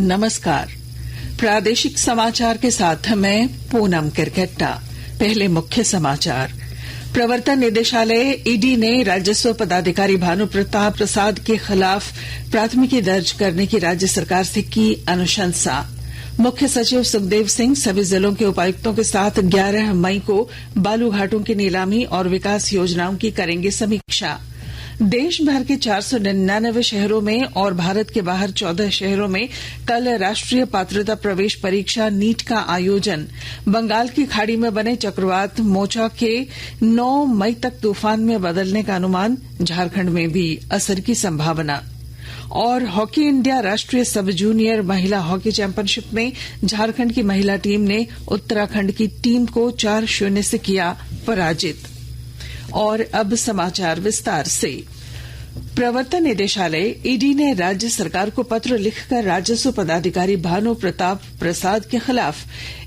नमस्कार। प्रादेशिक समाचार के साथ मैं पूनम किरकेट्टा। पहले मुख्य समाचार। प्रवर्तन निदेशालय ईडी ने राजस्व पदाधिकारी भानु प्रताप प्रसाद के खिलाफ प्राथमिकी दर्ज करने की राज्य सरकार से की अनुशंसा। मुख्य सचिव सुखदेव सिंह सभी जिलों के उपायुक्तों के साथ 11 मई को बालू घाटों की नीलामी और विकास योजनाओं की करेंगे समीक्षा। देश भर के 499 शहरों में और भारत के बाहर 14 शहरों में कल राष्ट्रीय पात्रता प्रवेश परीक्षा नीट का आयोजन। बंगाल की खाड़ी में बने चक्रवात मोचा के 9 मई तक तूफान में बदलने का अनुमान। झारखंड में भी असर की संभावना। और हॉकी इंडिया राष्ट्रीय सब जूनियर महिला हॉकी चैंपियनशिप में झारखंड की महिला टीम ने उत्तराखंड की टीम को 4-0 से किया पराजित। और अब समाचार विस्तार से। प्रवर्तन निदेशालय ईडी ने राज्य सरकार को पत्र लिखकर राजस्व पदाधिकारी भानु प्रताप प्रसाद के खिलाफ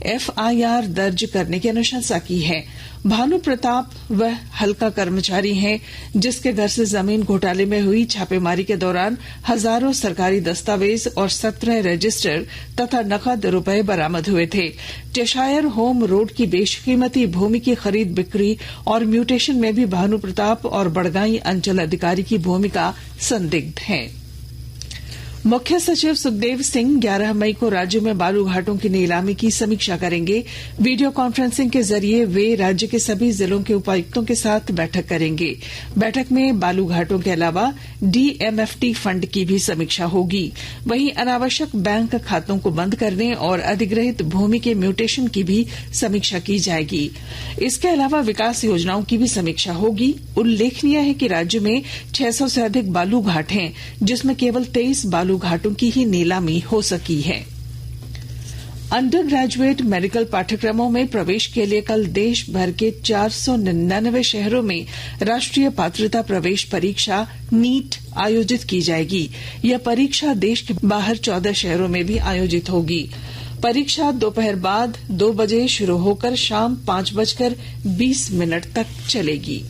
एफआईआर दर्ज करने की अनुशंसा की है। भानु प्रताप वह हल्का कर्मचारी हैं जिसके घर से जमीन घोटाले में हुई छापेमारी के दौरान हजारों सरकारी दस्तावेज और 17 रजिस्टर तथा नकद रुपए बरामद हुए थे। चेशायर होम रोड की बेशकीमती भूमि की खरीद बिक्री और म्यूटेशन में भी भानु प्रताप और बड़गाई अंचल अधिकारी की भूमिका संदिग्ध है। मुख्य सचिव सुखदेव सिंह 11 मई को राज्य में बालू घाटों की नीलामी की समीक्षा करेंगे। वीडियो कॉन्फ्रेंसिंग के जरिए वे राज्य के सभी जिलों के उपायुक्तों के साथ बैठक करेंगे। बैठक में बालू घाटों के अलावा डीएमएफटी फंड की भी समीक्षा होगी। वहीं अनावश्यक बैंक खातों को बंद करने और अधिग्रहित भूमि के म्यूटेशन की भी समीक्षा की जाएगी। इसके अलावा विकास योजनाओं की भी समीक्षा होगी। उल्लेखनीय है कि राज्य में 600 से अधिक बालू घाट हैं, जिसमें केवल 23 बालू घाटों की ही नीलामी हो सकी है। अंडर ग्रेजुएट मेडिकल पाठ्यक्रमों में प्रवेश के लिए कल देश भर के 499 शहरों में राष्ट्रीय पात्रता प्रवेश परीक्षा नीट आयोजित की जाएगी। यह परीक्षा देश के बाहर 14 शहरों में भी आयोजित होगी। परीक्षा दोपहर बाद 2 बजे शुरू होकर शाम 5:20 तक चलेगी।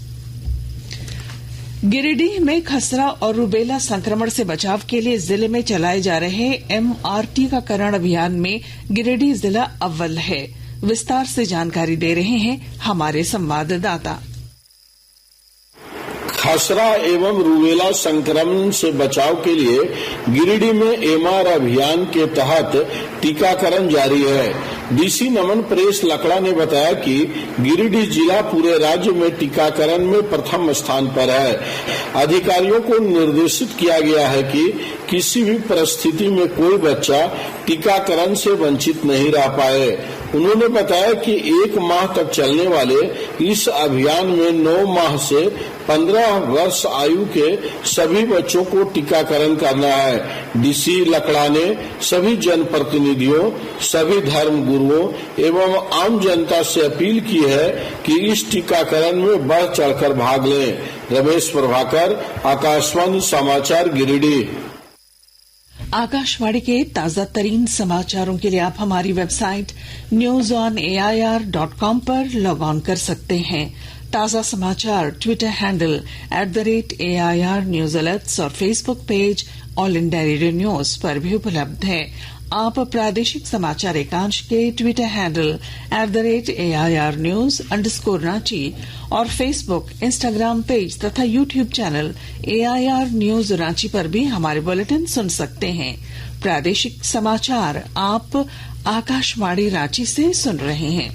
गिरिडीह में खसरा और रूबेला संक्रमण से बचाव के लिए जिले में चलाए जा रहे एमआर टीकाकरण अभियान में गिरिडीह जिला अव्वल है। विस्तार से जानकारी दे रहे हैं हमारे संवाददाता। खसरा एवं रूबेला संक्रमण से बचाव के लिए गिरिडीह में एमआर अभियान के तहत टीकाकरण जारी है। डीसी नमन परेश लकड़ा ने बताया कि गिरिडीह जिला पूरे राज्य में टीकाकरण में प्रथम स्थान पर है। अधिकारियों को निर्देशित किया गया है कि किसी भी परिस्थिति में कोई बच्चा टीकाकरण से वंचित नहीं रह पाए। उन्होंने बताया कि 1 माह तक चलने वाले इस अभियान में 9 माह से 15 वर्ष आयु के सभी बच्चों को टीकाकरण करना है। डीसी लकड़ा ने सभी जनप्रतिनिधियों, सभी धर्म गुरुओं एवं आम जनता से अपील की है कि इस टीकाकरण में बढ़ चढ़कर भाग लें। रमेश प्रभाकर, आकाशवाणी समाचार, गिरिडीह। आकाशवाणी के ताजा तरीन समाचारों के लिए आप हमारी वेबसाइट newsonair.com पर लॉग ऑन कर सकते हैं। ताजा समाचार Twitter handle @AIR news alerts और Facebook page All India Radio news पर भी उपलब्ध है। आप प्रादेशिक समाचार एकांश के ट्विटर हैंडल @AIR News_Ranchi और फेसबुक, इंस्टाग्राम पेज तथा YouTube channel AIR news Ranchi पर भी हमारे बुलेटिन सुन सकते हैं। प्रादेशिक समाचार आप आकाशवाणी रांची से सुन रहे हैं।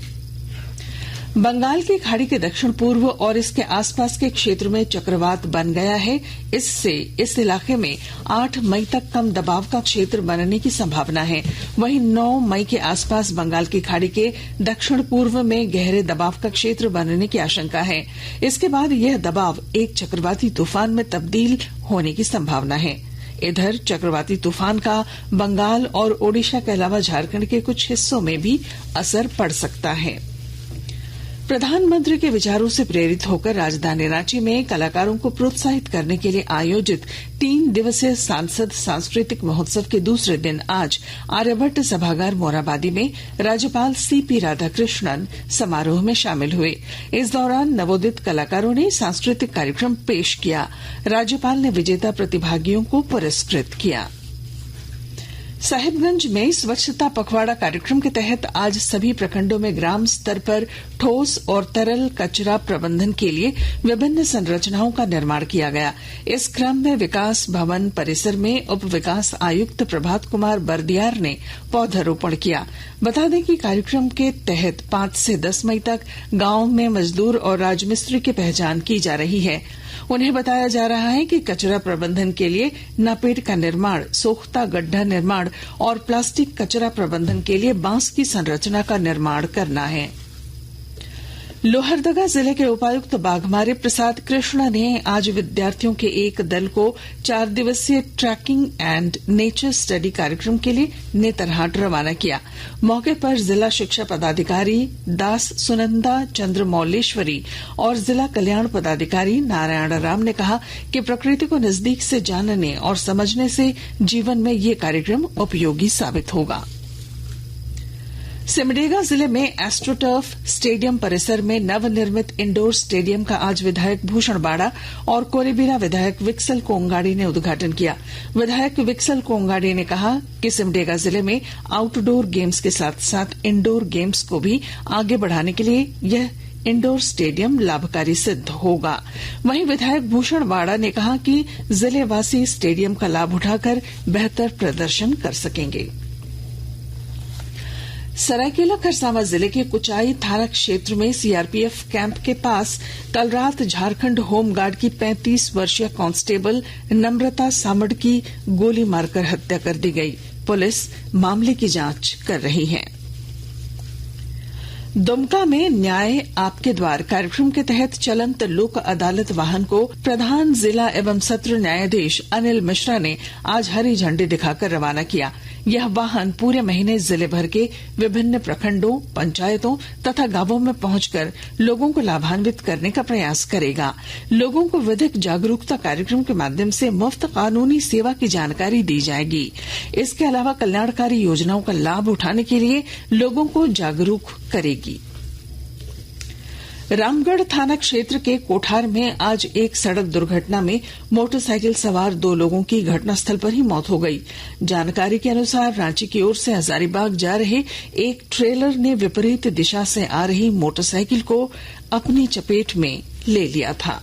बंगाल की खाड़ी के दक्षिण पूर्व और इसके आसपास के क्षेत्र में चक्रवात बन गया है। इससे इस इलाके में 8 मई तक कम दबाव का क्षेत्र बनने की संभावना है। वहीं 9 मई के आसपास बंगाल की खाड़ी के दक्षिण पूर्व में गहरे दबाव का क्षेत्र बनने की आशंका है। इसके बाद यह दबाव एक चक्रवाती तूफान में तब्दील होने की संभावना है। इधर चक्रवाती तूफान का बंगाल और ओडिशा के अलावा झारखंड के कुछ हिस्सों में भी असर पड़ सकता है। प्रधानमंत्री के विचारों से प्रेरित होकर राजधानी रांची में कलाकारों को प्रोत्साहित करने के लिए आयोजित 3 दिवसीय सांसद सांस्कृतिक महोत्सव के दूसरे दिन आज आर्यभट्ट सभागार मोरहाबादी में राज्यपाल सीपी राधाकृष्णन समारोह में शामिल हुए। इस दौरान नवोदित कलाकारों ने सांस्कृतिक कार्यक्रम पेश किया। राज्यपाल ने विजेता प्रतिभागियों को पुरस्कृत किया। साहिबगंज में स्वच्छता पखवाड़ा कार्यक्रम के तहत आज सभी प्रखंडों में ग्राम स्तर पर ठोस और तरल कचरा प्रबंधन के लिए विभिन्न संरचनाओं का निर्माण किया गया। इस क्रम में विकास भवन परिसर में उप विकास आयुक्त प्रभात कुमार बर्दियार ने पौधारोपण किया। बता दें कि कार्यक्रम के तहत 5 से 10 मई तक गांव में मजदूर और राजमिस्त्री की पहचान की जा रही है। उन्हें बताया जा रहा है कि कचरा प्रबंधन के लिए नापेट का निर्माण, सोख्ता गड्ढा निर्माण और प्लास्टिक कचरा प्रबंधन के लिए बांस की संरचना का निर्माण करना है। लोहरदगा जिले के उपायुक्त बाघमारे प्रसाद कृष्णा ने आज विद्यार्थियों के एक दल को 4 दिवसीय ट्रैकिंग एंड नेचर स्टडी कार्यक्रम के लिए नेतरहाट रवाना किया। मौके पर जिला शिक्षा पदाधिकारी दास सुनंदा चंद्र मौलेश्वरी और जिला कल्याण पदाधिकारी नारायण राम ने कहा कि प्रकृति को नजदीक से जानने और समझने से जीवन में ये कार्यक्रम उपयोगी साबित होगा। सिमडेगा जिले में एस्ट्रोटर्फ स्टेडियम परिसर में नवनिर्मित इंडोर स्टेडियम का आज विधायक भूषण बाड़ा और कोरेबिरा विधायक विक्सल कोंगाड़ी ने उद्घाटन किया। विधायक विक्सल कोंगाड़ी ने कहा कि सिमडेगा जिले में आउटडोर गेम्स के साथ साथ इंडोर गेम्स को भी आगे बढ़ाने के लिए यह इंडोर स्टेडियम लाभकारी सिद्ध होगा। वहीं विधायक भूषण बाड़ा ने कहा कि जिलेवासी स्टेडियम का लाभ उठाकर बेहतर प्रदर्शन कर सकेंगे। सरायकेला खरसावां जिले के कुचाई थाना क्षेत्र में सीआरपीएफ कैंप के पास कल रात झारखंड होमगार्ड की 35 वर्षीय कांस्टेबल नम्रता सामड़ की गोली मारकर हत्या कर दी गई। पुलिस मामले की जांच कर रही है। दुमका में न्याय आपके द्वार कार्यक्रम के तहत चलंत लोक अदालत वाहन को प्रधान जिला एवं सत्र न्यायाधीश अनिल मिश्रा ने आज हरी झंडी दिखाकर रवाना किया। यह वाहन पूरे महीने जिले भर के विभिन्न प्रखंडों, पंचायतों तथा गांवों में पहुंचकर लोगों को लाभान्वित करने का प्रयास करेगा। लोगों को विधिक जागरूकता कार्यक्रम के माध्यम से मुफ्त कानूनी सेवा की जानकारी दी जाएगी। इसके अलावा कल्याणकारी योजनाओं का लाभ उठाने के लिए लोगों को जागरूक करेगी। रामगढ़ थाना क्षेत्र के कोठार में आज एक सड़क दुर्घटना में मोटरसाइकिल सवार 2 लोगों की घटनास्थल पर ही मौत हो गई। जानकारी के अनुसार रांची की ओर से हजारीबाग जा रहे एक ट्रेलर ने विपरीत दिशा से आ रही मोटरसाइकिल को अपनी चपेट में ले लिया था।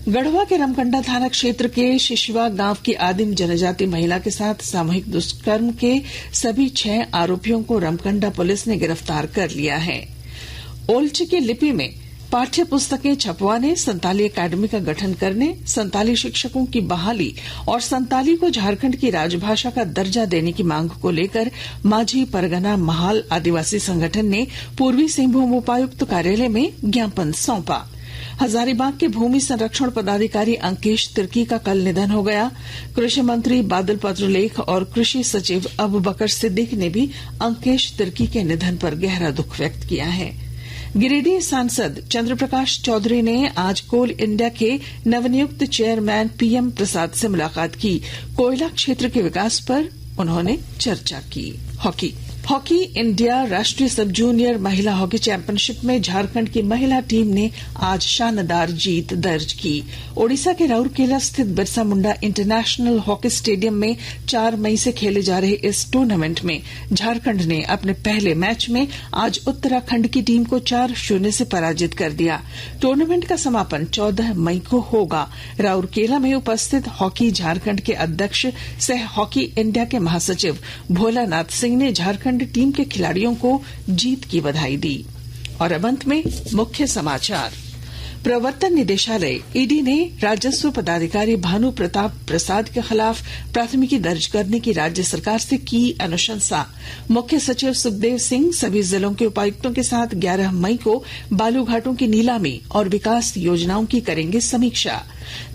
गढ़वा के रमकंडा थाना क्षेत्र के शिशवा गांव की आदिम जनजाति महिला के साथ सामूहिक दुष्कर्म के सभी 6 आरोपियों को रमकंडा पुलिस ने गिरफ्तार कर लिया है। ओलची की लिपि में पाठ्य पुस्तकें छपवाने, संताली अकादमी का गठन करने, संताली शिक्षकों की बहाली और संताली को झारखंड की राजभाषा का दर्जा देने की मांग को लेकर माझी परगना महाल आदिवासी संगठन ने पूर्वी सिंहभूम उपायुक्त कार्यालय में ज्ञापन सौंपा। हजारीबाग के भूमि संरक्षण पदाधिकारी अंकेश तिर्की का कल निधन हो गया। कृषि मंत्री बादल पत्रलेख और कृषि सचिव अबूबकर सिद्दीक ने भी अंकेश तिर्की के निधन पर गहरा दुख व्यक्त किया है। गिरिडीह सांसद चंद्रप्रकाश चौधरी ने आज कोल इंडिया के नवनियुक्त चेयरमैन पीएम प्रसाद से मुलाकात की। कोयला क्षेत्र के विकास पर उन्होंने चर्चा की। हॉकी इंडिया राष्ट्रीय सब जूनियर महिला हॉकी चैंपियनशिप में झारखंड की महिला टीम ने आज शानदार जीत दर्ज की। ओडिशा के राउरकेला स्थित Birsa Munda international hockey stadium में 4 मई से खेले जा रहे इस टूर्नामेंट में झारखंड ने अपने पहले मैच में आज उत्तराखंड की टीम को 4-0 से पराजित कर दिया। टूर्नामेंट का समापन 14 मई को होगा। राउरकेला में उपस्थित हॉकी झारखंड के अध्यक्ष सह हॉकी इंडिया के महासचिव भोलानाथ सिंह ने झारखंड टीम के खिलाड़ियों को जीत की बधाई दी। और अब अंत में मुख्य समाचार। प्रवर्तन निदेशालय ईडी ने राजस्व पदाधिकारी भानु प्रताप प्रसाद के खिलाफ प्राथमिकी दर्ज करने की राज्य सरकार से की अनुशंसा। मुख्य सचिव सुखदेव सिंह सभी जिलों के उपायुक्तों के साथ 11 मई को बालू घाटों की नीलामी और विकास योजनाओं की करेंगे समीक्षा।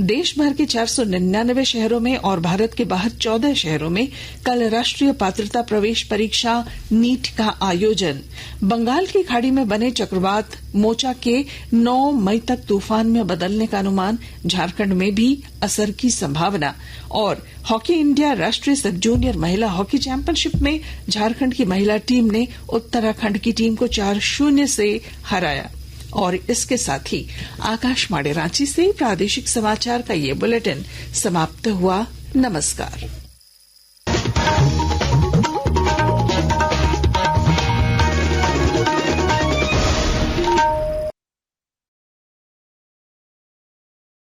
देश भर के 499 शहरों में और भारत के बाहर 14 शहरों में कल राष्ट्रीय पात्रता प्रवेश परीक्षा नीट का आयोजन। बंगाल की खाड़ी में बने चक्रवात मोचा के 9 मई तक तूफान में बदलने का अनुमान, झारखंड में भी असर की संभावना। और हॉकी इंडिया राष्ट्रीय सब जूनियर महिला हॉकी चैंपियनशिप में झारखंड की महिला टीम ने उत्तराखंड की टीम को 4-0 से हराया। और इसके साथ ही आकाशवाणी रांची से प्रादेशिक समाचार का ये बुलेटिन समाप्त हुआ। नमस्कार।